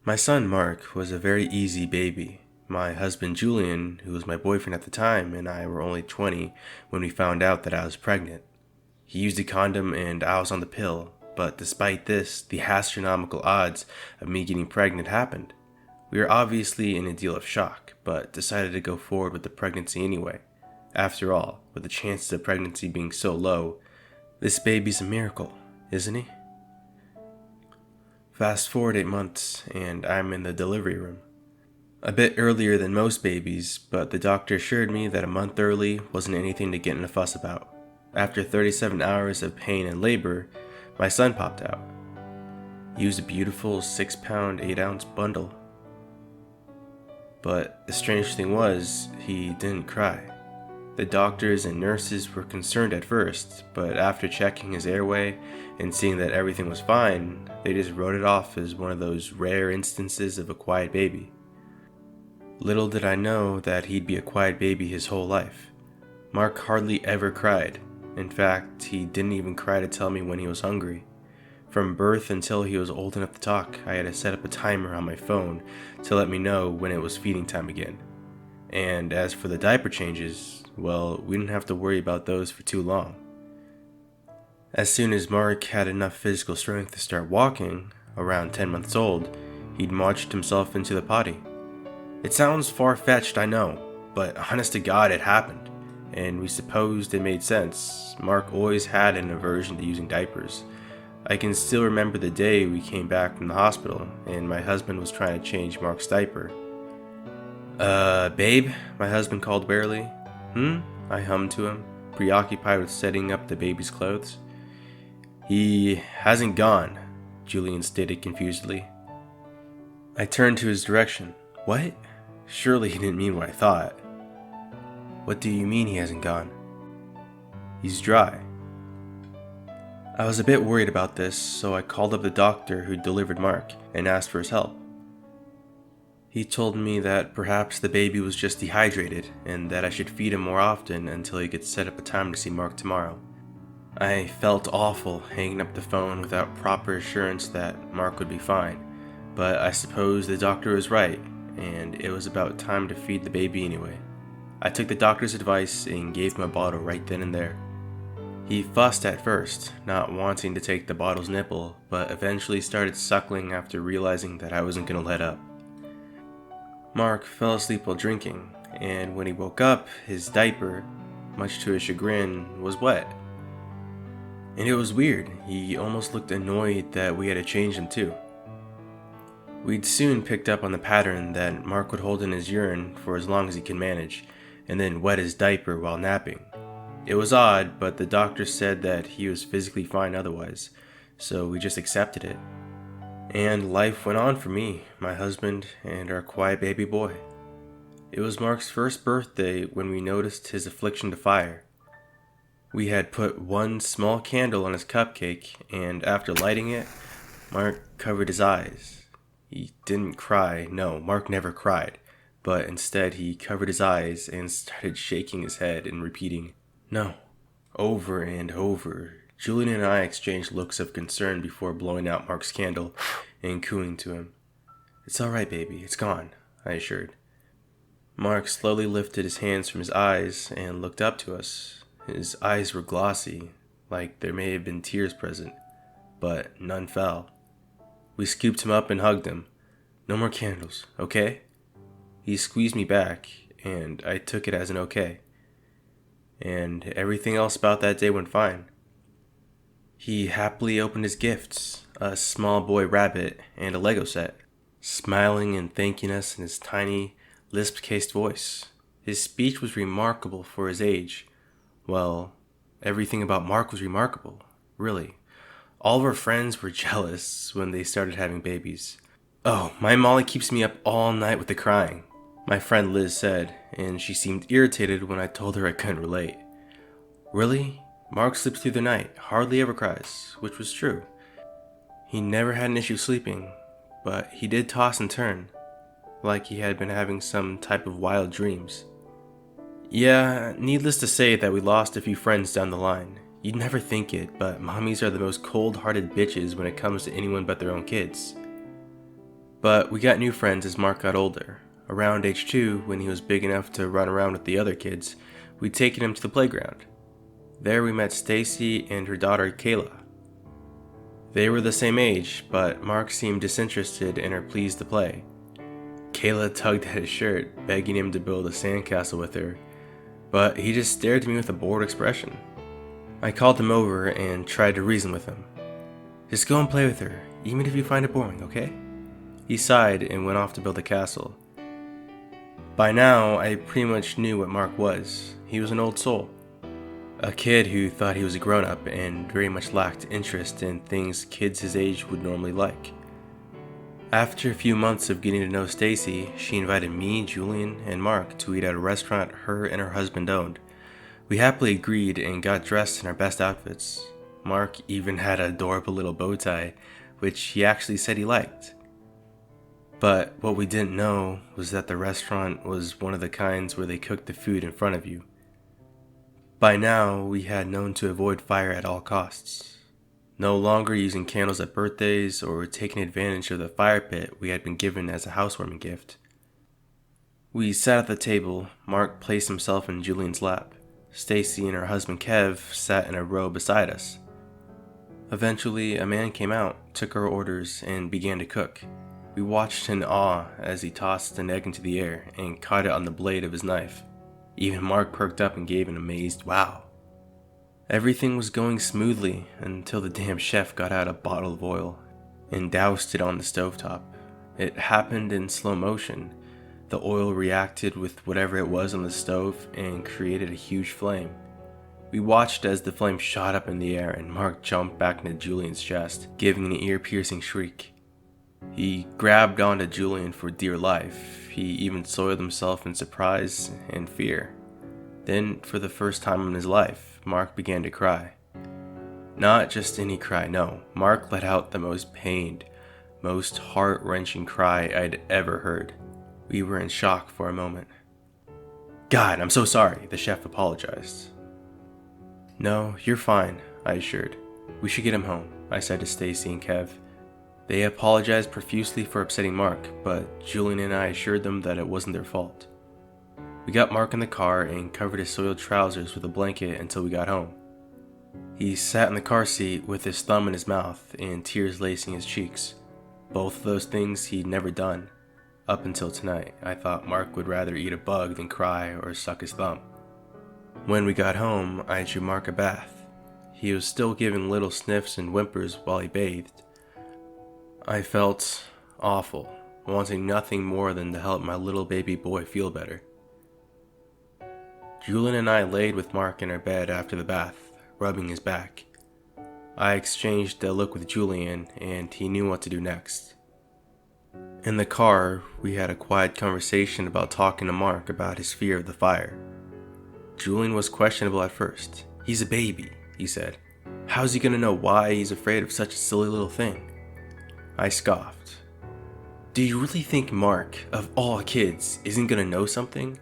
My son Mark was a very easy baby. My husband Julian, who was my boyfriend at the time, and I were only 20 when we found out that I was pregnant. He used a condom and I was on the pill, but despite this, the astronomical odds of me getting pregnant happened. We were obviously in a deal of shock, but decided to go forward with the pregnancy anyway. After all, with the chances of pregnancy being so low, this baby's a miracle, isn't he? Fast forward 8 months, and I'm in the delivery room. A bit earlier than most babies, but the doctor assured me that a month early wasn't anything to get in a fuss about. After 37 hours of pain and labor, my son popped out. He was a beautiful 6-pound, 8-ounce bundle. But the strange thing was, he didn't cry. The doctors and nurses were concerned at first, but after checking his airway and seeing that everything was fine, they just wrote it off as one of those rare instances of a quiet baby. Little did I know that he'd be a quiet baby his whole life. Mark hardly ever cried. In fact, he didn't even cry to tell me when he was hungry. From birth until he was old enough to talk, I had to set up a timer on my phone to let me know when it was feeding time again. And as for the diaper changes, well, we didn't have to worry about those for too long. As soon as Mark had enough physical strength to start walking, around 10 months old, he'd marched himself into the potty. It sounds far-fetched, I know, but honest to God, it happened, and we supposed it made sense. Mark always had an aversion to using diapers. I can still remember the day we came back from the hospital, and my husband was trying to change Mark's diaper. Babe, my husband called warily. I hummed to him, preoccupied with setting up the baby's clothes. He hasn't gone, Julian stated confusedly. I turned to his direction. What? Surely he didn't mean what I thought. What do you mean he hasn't gone? He's dry. I was a bit worried about this, so I called up the doctor who delivered Mark and asked for his help. He told me that perhaps the baby was just dehydrated and that I should feed him more often until he could set up a time to see Mark tomorrow. I felt awful hanging up the phone without proper assurance that Mark would be fine, but I suppose the doctor was right, and it was about time to feed the baby anyway. I took the doctor's advice and gave him a bottle right then and there. He fussed at first, not wanting to take the bottle's nipple, but eventually started suckling after realizing that I wasn't going to let up. Mark fell asleep while drinking, and when he woke up, his diaper, much to his chagrin, was wet. And it was weird, he almost looked annoyed that we had to change him too. We'd soon picked up on the pattern that Mark would hold in his urine for as long as he could manage, and then wet his diaper while napping. It was odd, but the doctor said that he was physically fine otherwise, so we just accepted it. And life went on for me, my husband, and our quiet baby boy. It was Mark's first birthday when we noticed his affliction to fire. We had put one small candle on his cupcake, and after lighting it, Mark covered his eyes. He didn't cry, no, Mark never cried, but instead he covered his eyes and started shaking his head and repeating, "No," over and over. Julian and I exchanged looks of concern before blowing out Mark's candle and cooing to him. "It's all right, baby, it's gone," I assured. Mark slowly lifted his hands from his eyes and looked up to us. His eyes were glossy, like there may have been tears present, but none fell. We scooped him up and hugged him. "No more candles, okay?" He squeezed me back, and I took it as an okay. And everything else about that day went fine. He happily opened his gifts, a small boy rabbit and a Lego set, smiling and thanking us in his tiny, lisp-cased voice. His speech was remarkable for his age. Well, everything about Mark was remarkable, really. All of our friends were jealous when they started having babies. "Oh, my Molly keeps me up all night with the crying," my friend Liz said, and she seemed irritated when I told her I couldn't relate. Really? Mark sleeps through the night, hardly ever cries, which was true. He never had an issue sleeping, but he did toss and turn, like he had been having some type of wild dreams. Yeah, needless to say that we lost a few friends down the line. You'd never think it, but mommies are the most cold-hearted bitches when it comes to anyone but their own kids. But we got new friends as Mark got older. Around age 2, when he was big enough to run around with the other kids, we'd taken him to the playground. There we met Stacy and her daughter Kayla. They were the same age, but Mark seemed disinterested and are pleased to play. Kayla tugged at his shirt, begging him to build a sandcastle with her, but he just stared at me with a bored expression. I called him over and tried to reason with him. Just go and play with her, even if you find it boring, okay? He sighed and went off to build a castle. By now, I pretty much knew what Mark was. He was an old soul. A kid who thought he was a grown-up and very much lacked interest in things kids his age would normally like. After a few months of getting to know Stacy, she invited me, Julian, and Mark to eat at a restaurant her and her husband owned. We happily agreed and got dressed in our best outfits. Mark even had an adorable little bow tie, which he actually said he liked. But what we didn't know was that the restaurant was one of the kinds where they cooked the food in front of you. By now, we had known to avoid fire at all costs. No longer using candles at birthdays or taking advantage of the fire pit we had been given as a housewarming gift. We sat at the table. Mark placed himself in Julian's lap. Stacy and her husband Kev sat in a row beside us. Eventually, a man came out, took our orders, and began to cook. We watched in awe as he tossed an egg into the air and caught it on the blade of his knife. Even Mark perked up and gave an amazed wow. Everything was going smoothly until the damn chef got out a bottle of oil and doused it on the stovetop. It happened in slow motion. The oil reacted with whatever it was on the stove and created a huge flame. We watched as the flame shot up in the air and Mark jumped back into Julian's chest, giving an ear-piercing shriek. He grabbed onto Julian for dear life. He even soiled himself in surprise and fear. Then, for the first time in his life, Mark began to cry. Not just any cry, no. Mark let out the most pained, most heart-wrenching cry I'd ever heard. We were in shock for a moment. God, I'm so sorry, the chef apologized. No, you're fine, I assured. We should get him home, I said to Stacy and Kev. They apologized profusely for upsetting Mark, but Julian and I assured them that it wasn't their fault. We got Mark in the car and covered his soiled trousers with a blanket until we got home. He sat in the car seat with his thumb in his mouth and tears lacing his cheeks. Both of those things he'd never done. Up until tonight, I thought Mark would rather eat a bug than cry or suck his thumb. When we got home, I drew Mark a bath. He was still giving little sniffs and whimpers while he bathed. I felt awful, wanting nothing more than to help my little baby boy feel better. Julian and I laid with Mark in our bed after the bath, rubbing his back. I exchanged a look with Julian, and he knew what to do next. In the car, we had a quiet conversation about talking to Mark about his fear of the fire. Julian was questionable at first. He's a baby, he said. How's he gonna know why he's afraid of such a silly little thing? I scoffed. Do you really think Mark, of all kids, isn't gonna know something?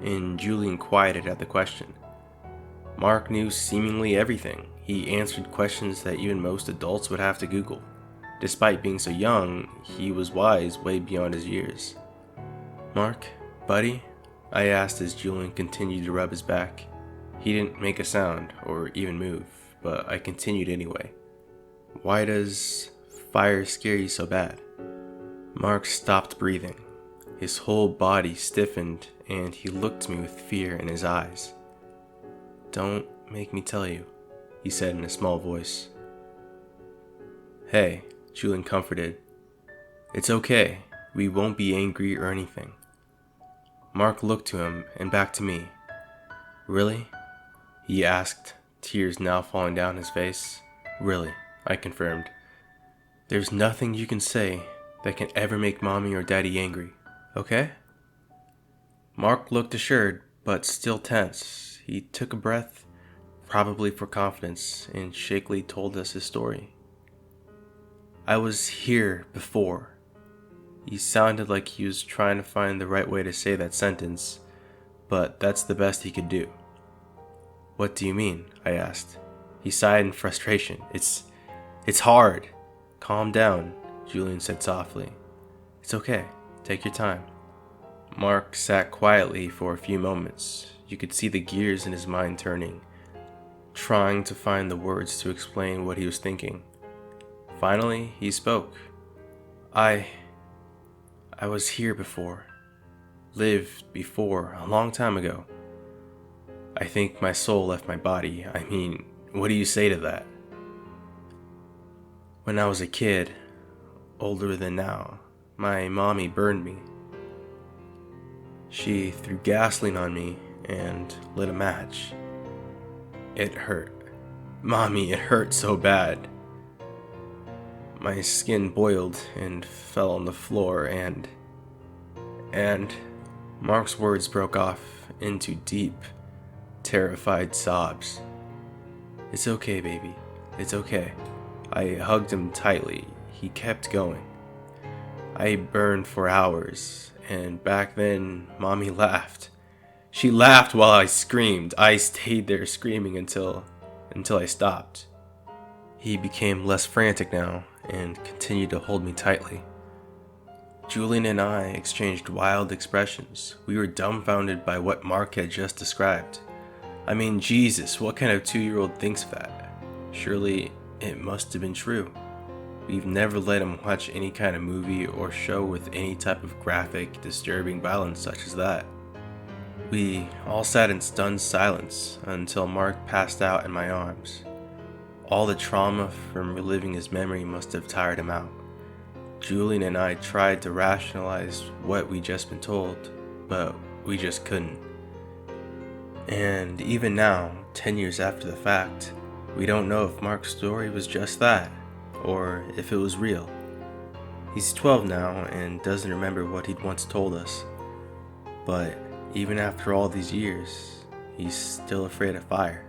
And Julian quieted at the question. Mark knew seemingly everything. He answered questions that even most adults would have to Google. Despite being so young, he was wise way beyond his years. Mark, buddy? I asked as Julian continued to rub his back. He didn't make a sound or even move, but I continued anyway. Why does fire scare you so bad? Mark stopped breathing. His whole body stiffened and he looked at me with fear in his eyes. Don't make me tell you, he said in a small voice. Hey, Julian comforted. It's okay. We won't be angry or anything. Mark looked to him and back to me. Really? He asked, tears now falling down his face. Really, I confirmed. There's nothing you can say that can ever make mommy or daddy angry, okay? Mark looked assured, but still tense. He took a breath, probably for confidence, and shakily told us his story. I was here before. He sounded like he was trying to find the right way to say that sentence, but that's the best he could do. What do you mean? I asked. He sighed in frustration. It's hard. Calm down, Julian said softly. It's okay. Take your time. Mark sat quietly for a few moments. You could see the gears in his mind turning, trying to find the words to explain what he was thinking. Finally, he spoke. I was here before. Lived before, a long time ago. I think my soul left my body. I mean, what do you say to that? When I was a kid, older than now, my mommy burned me. She threw gasoline on me and lit a match. It hurt. Mommy, it hurt so bad. My skin boiled and fell on the floor and Mark's words broke off into deep, terrified sobs. It's okay, baby. It's okay. I hugged him tightly. He kept going. I burned for hours, and back then, Mommy laughed. She laughed while I screamed. I stayed there screaming until I stopped. He became less frantic now and continued to hold me tightly. Julian and I exchanged wild expressions. We were dumbfounded by what Mark had just described. I mean, Jesus, what kind of 2-year-old thinks of that? Surely it must have been true. We've never let him watch any kind of movie or show with any type of graphic, disturbing violence such as that. We all sat in stunned silence until Mark passed out in my arms. All the trauma from reliving his memory must have tired him out. Julian and I tried to rationalize what we'd just been told, but we just couldn't. And even now, 10 years after the fact, we don't know if Mark's story was just that, or if it was real. He's 12 now and doesn't remember what he'd once told us. But even after all these years, he's still afraid of fire.